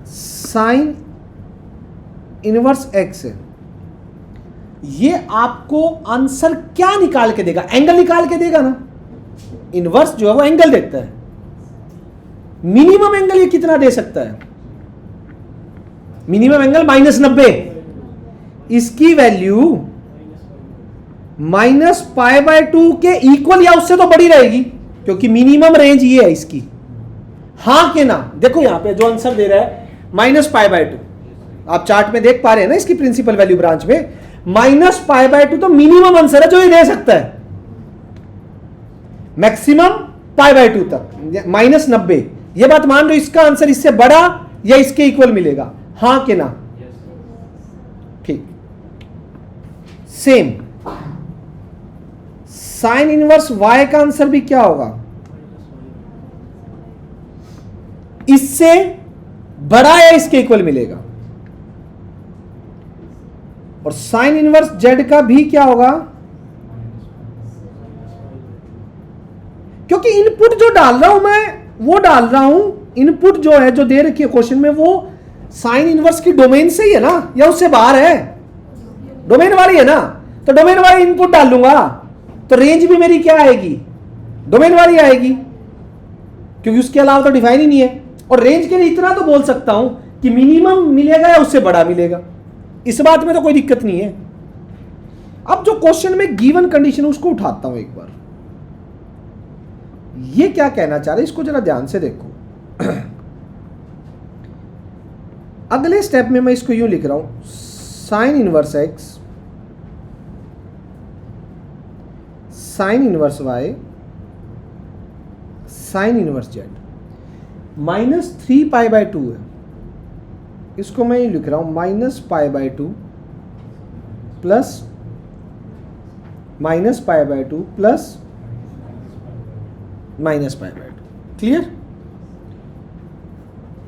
साइन इनवर्स एक्स है, ये आपको आंसर क्या निकाल के देगा? एंगल निकाल के देगा ना। इनवर्स जो है वो एंगल देता है, मिनिमम एंगल ये कितना दे सकता है? मिनिमम एंगल -90, इसकी वैल्यू -π/2 के इक्वल या उससे तो बड़ी रहेगी, क्योंकि मिनिमम रेंज ये है इसकी। हाँ के ना? देखो यहां पे जो आंसर दे रहा है -π/2, आप चार्ट में देख पा रहे हैं ना इसकी प्रिंसिपल वैल्यू ब्रांच में, -π/2 तो मिनिमम आंसर है जो ये दे सकता है, मैक्सिमम π/2 तक -90। ये बात मान लो, इसका आंसर इससे बड़ा या इसके इक्वल मिलेगा, हाँ के ना? ठीक। सेम साइन इनवर्स y का आंसर भी क्या होगा? इससे बड़ा या इसके इक्वल मिलेगा। और साइन इनवर्स z का भी क्या होगा? क्योंकि इनपुट जो डाल रहा हूं मैं, वो डाल रहा हूं, इनपुट जो है जो दे रखी है क्वेश्चन में, वो साइन इनवर्स की डोमेन से ही है ना, या उससे बाहर है? डोमेन वाली है ना, तो डोमेन वाली इनपुट डाल लूंगा, तो रेंज भी मेरी क्या आएगी? डोमेन वाली आएगी, क्योंकि उसके अलावा तो डिफाइन ही नहीं है। और रेंज के लिए इतना तो बोल सकता हूं कि मिनिमम मिलेगा या उससे बड़ा मिलेगा, इस बात में तो कोई दिक्कत नहीं है। अब जो क्वेश्चन में गिवन कंडीशन है उसको उठाता हूं एक बार। ये क्या कहना चाह रहे हैं, इसको जरा ध्यान से देखो। अगले स्टेप में मैं इसको यूं लिख रहा हूं, sine inverse x, sine inverse Y, sine inverse z, -3π/2 है। इसको मैं ये लिख रहा हूं -π/2 प्लस -π/2 प्लस -π/2। क्लियर?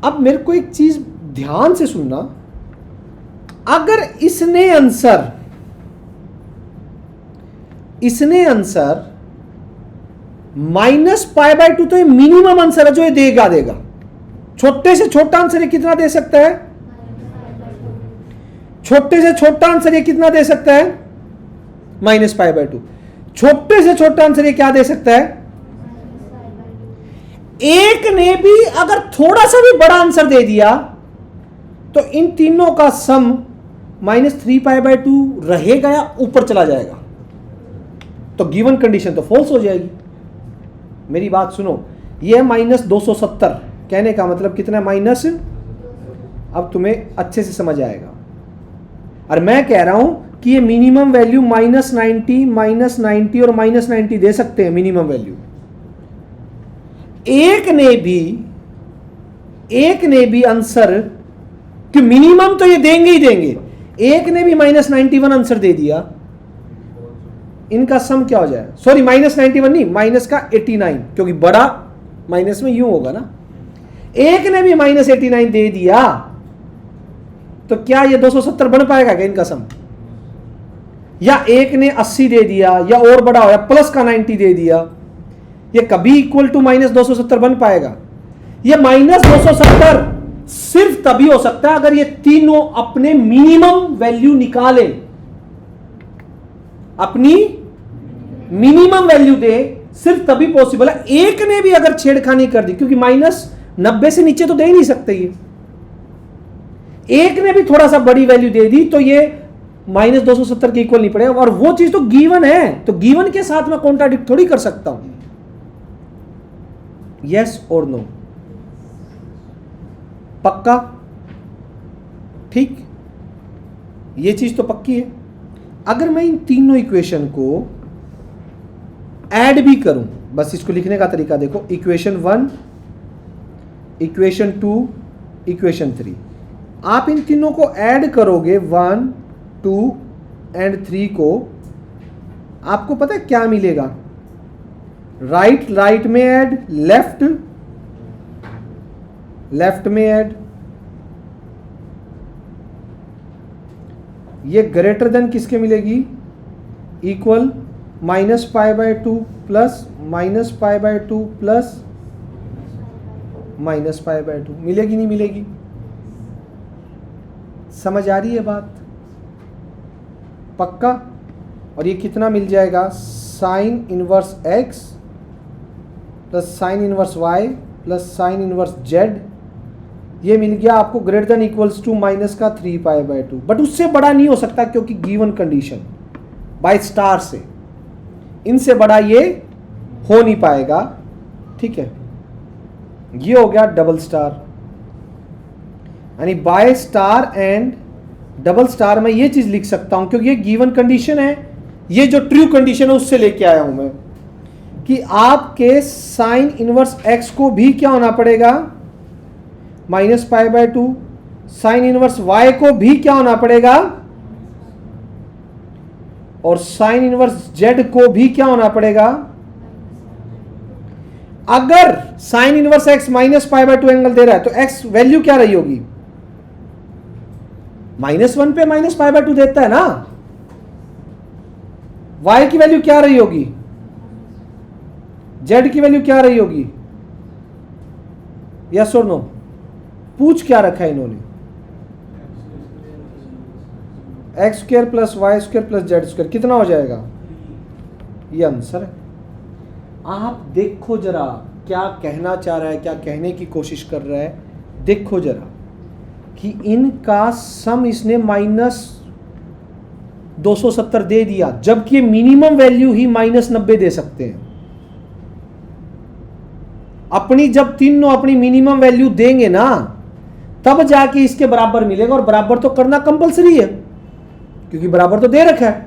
अब मेरे को एक चीज ध्यान से सुनना, अगर इसने आंसर -π/2, तो ये मिनिमम आंसर है जो ये देगा। छोटे से छोटा आंसर ये कितना दे सकता है? छोटे से छोटा आंसर ये कितना दे सकता है? -π/2। छोटे से छोटा आंसर ये क्या दे सकता है? एक ने भी अगर थोड़ा सा भी बड़ा आंसर दे दिया तो इन तीनों का सम -3π/2 रहेगा या ऊपर चला जाएगा? तो गिवन कंडीशन तो फॉल्स हो जाएगी। मेरी बात सुनो, यह -270 कहने का मतलब कितना माइनस, अब तुम्हें अच्छे से समझ आएगा। और मैं कह रहा हूं कि ये मिनिमम वैल्यू -90 और -90 दे सकते हैं मिनिमम वैल्यू। एक ने भी आंसर कि मिनिमम तो ये देंगे ही देंगे, एक ने भी -91 आंसर दे दिया, इनका सम क्या हो जाए? सॉरी -91 नहीं, माइनस का 89, क्योंकि बड़ा माइनस में यूं होगा ना। एक ने भी -89 दे दिया तो क्या ये 270 बन पाएगा क्या इनका सम? या एक ने 80 दे दिया या और बड़ा हो या प्लस का 90 दे दिया, ये कभी इक्वल टू -270 बन पाएगा? ये -270 सिर्फ तभी हो सकता है अगर ये तीनों अपने मिनिमम वैल्यू निकाले, अपनी मिनिमम वैल्यू दे, सिर्फ तभी पॉसिबल है। एक ने भी अगर छेड़खानी कर दी, क्योंकि -90 से नीचे तो दे ही नहीं सकते ये, एक ने भी थोड़ा सा बड़ी वैल्यू दे दी तो ये -270 के इक्वल नहीं पड़ेगा। और वो चीज तो गिवन है, तो गिवन के साथ मैं कॉन्ट्राडिक्ट थोड़ी कर सकता हूं। यस और नो? पक्का? ठीक, ये चीज तो पक्की है। अगर मैं इन तीनों इक्वेशन को ऐड भी करूं, बस इसको लिखने का तरीका देखो, इक्वेशन 1, इक्वेशन 2, इक्वेशन 3, आप इन तीनों को ऐड करोगे 1, 2 एंड 3 को, आपको पता है क्या मिलेगा? राइट में ऐड, लेफ्ट में ऐड, ये ग्रेटर देन किसके मिलेगी? इक्वल -π/2 प्लस -π/2 प्लस -π/2 मिलेगी नहीं मिलेगी? समझ आ रही है बात? पक्का? और ये कितना मिल जाएगा? Sine inverse x plus sine inverse y plus sine inverse z, ये मिल गया आपको greater than equals to -3π/2। But उससे बड़ा नहीं हो सकता क्योंकि गिवन कंडीशन बाय स्टार से, इनसे बड़ा ये हो नहीं पाएगा। ठीक है, ये हो गया डबल स्टार, यानी by star and double star में ये चीज लिख सकता हूं क्योंकि ये गिवन कंडीशन है। ये जो ट्रू कंडीशन है उससे लेके आया हूं मैं कि आपके साइन इनवर्स x को भी क्या होना पड़ेगा? -π/2। साइन इनवर्स y को भी क्या होना पड़ेगा? और साइन इनवर्स z को भी क्या होना पड़ेगा? अगर साइन इनवर्स x -π/2 एंगल दे रहा है तो x वैल्यू क्या रही होगी? -1 पे -π/2 देता है ना। y की वैल्यू क्या रही होगी? z की वैल्यू क्या रही होगी? यस और नो? पूछ क्या रखा है इन्होंने? x² plus y² plus z², कितना हो जाएगा? ये आंसर है। आप देखो जरा क्या कहना चाह रहा है, क्या कहने की कोशिश कर रहा है। देखो जरा कि इनका सम इसने -270 दे दिया, जबकि ये मिनिमम वैल्यू ही -90 दे सकते हैं। अपनी जब तीनों अपनी मिनिमम वैल्यू देंगे ना, तब जाके इसके बराबर मिलेगा। और बराबर तो करना कंपलसरी है क्योंकि बराबर तो दे रखा है।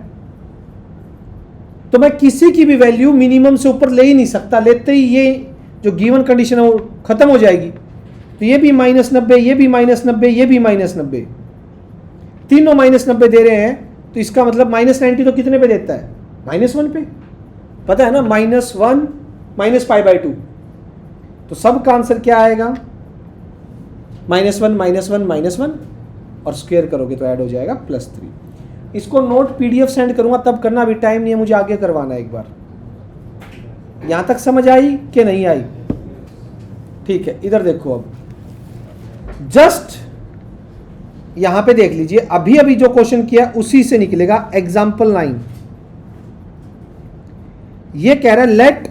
तो मैं किसी की भी वैल्यू मिनिमम से ऊपर ले ही नहीं सकता, लेते ही ये जो गिवन कंडीशन है वो खत्म हो जाएगी। तो ये भी -90, ये भी -90, ये भी -90, तीनों -90 दे रहे हैं। तो इसका मतलब -90 तो कितने पे देता है? -1 पे, पता है ना, -1 -π/2। तो सब का आंसर क्या आएगा? -1 -1 -1 और स्क्वायर करोगे तो ऐड हो जाएगा +3। इसको नोट PDF सेंड करूंगा, तब करना, अभी टाइम नहीं है, मुझे आगे करवाना है एक बार। यहां तक समझ आई कि नहीं आई? ठीक है, इधर देखो, अब जस्ट यहां पे देख लीजिए, अभी अभी जो क्वेश्चन किया उसी से निकलेगा। एग्जाम्पल 9 ये कह रहा है लेट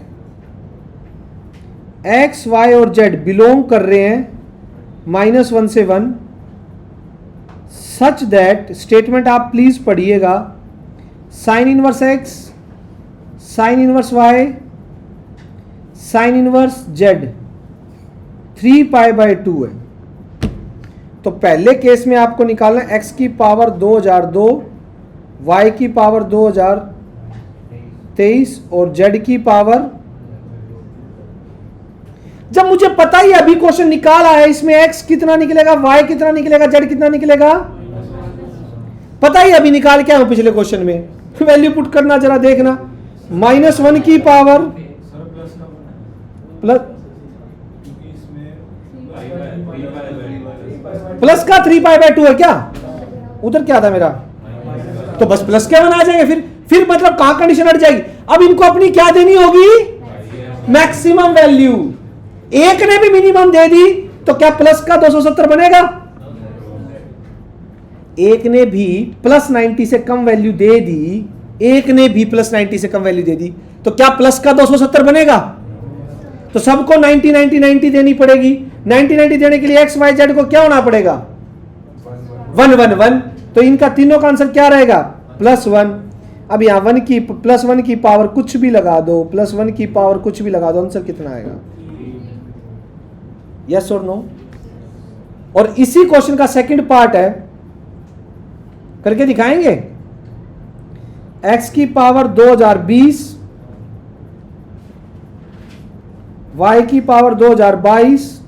x, y और z बिलोंग कर रहे हैं -1 से 1 सच दैट, स्टेटमेंट आप प्लीज पढ़िएगा, sign inverse x, sign inverse y, sign inverse z 3π/2 है। तो पहले केस में आपको निकालना है x की पावर 2002, y की पावर 2023 और z की पावर। जब मुझे पता ही अभी क्वेश्चन निकाला है, इसमें x कितना निकलेगा, y कितना निकलेगा, z कितना निकलेगा, पता ही अभी निकाल के आया हूं पिछले क्वेश्चन में। वैल्यू पुट करना, जरा देखना, -1 की पावर प्लस का 3π/2 है क्या? उधर क्या था मेरा? तो बस प्लस के 1 आ जाएंगे। फिर मतलब कहां कंडीशन हट जाएगी? अब इनको अपनी क्या देनी होगी? Maximum value. एक ने भी मिनिमम दे दी तो क्या प्लस का 270 बनेगा? एक ने भी +90 से कम वैल्यू दे दी, एक ने भी +90 से कम वैल्यू दे दी, तो क्या प्लस का 270 बनेगा? तो सबको 90 90 90 देनी पड़ेगी। 90 90 देने के लिए x y z को क्या होना पड़ेगा? 1 1 1। तो इनका तीनों का आंसर क्या रहेगा? +1। अब यहां +1 की पावर कुछ भी लगा दो, +1 की पावर कुछ भी लगा दो, आंसर कितना आएगा? यस और नो? और इसी क्वेश्चन का सेकंड पार्ट है, करके दिखाएंगे। x की पावर 2020, y की पावर 2022।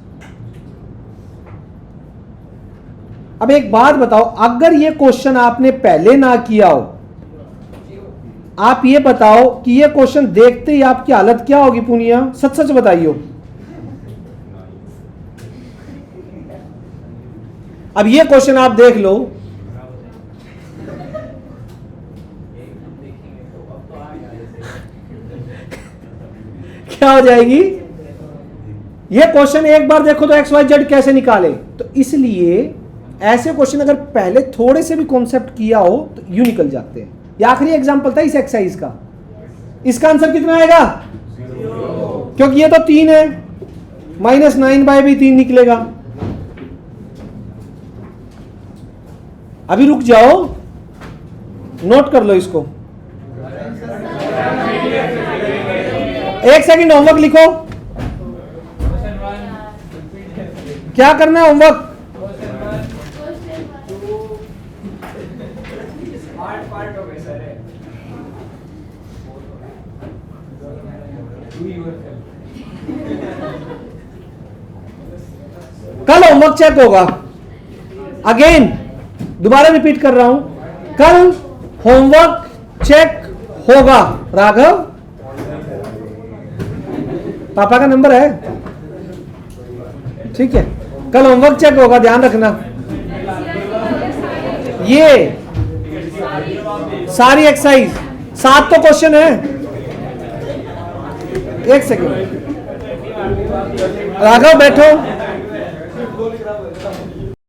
अब एक बात बताओ, अगर ये क्वेश्चन आपने पहले ना किया हो, आप ये बताओ कि ये क्वेश्चन देखते ही आपकी हालत क्या होगी पुनिया? सच सच बताइयो। अब ये क्वेश्चन आप देख लो, क्या हो जाएगी? ये क्वेश्चन एक बार देखो तो एक्स वाई जेड कैसे निकाले। तो इसलिए ऐसे क्वेश्चन अगर पहले थोड़े से भी कॉन्सेप्ट किया हो तो यूं निकल जाते हैं। ये आखिरी एग्जांपल था इस एक्सरसाइज का। इसका आंसर कितना आएगा? 0। क्योंकि ये तो 3 है, -9 भी 3 निकलेगा। अभी रुक जाओ, नोट कर लो इसको। 1 सेकंड, होमवर्क लिखो। क्या करना है होमवर्क? कल होमवर्क चेक होगा। अगेन दोबारा रिपीट कर रहा हूं, कल होमवर्क चेक होगा। राघव, पापा का नंबर है, ठीक है? कल होमवर्क चेक होगा, ध्यान रखना। ये सारी एक्सरसाइज 7 तो क्वेश्चन है। 1 सेकंड, राघव बैठो।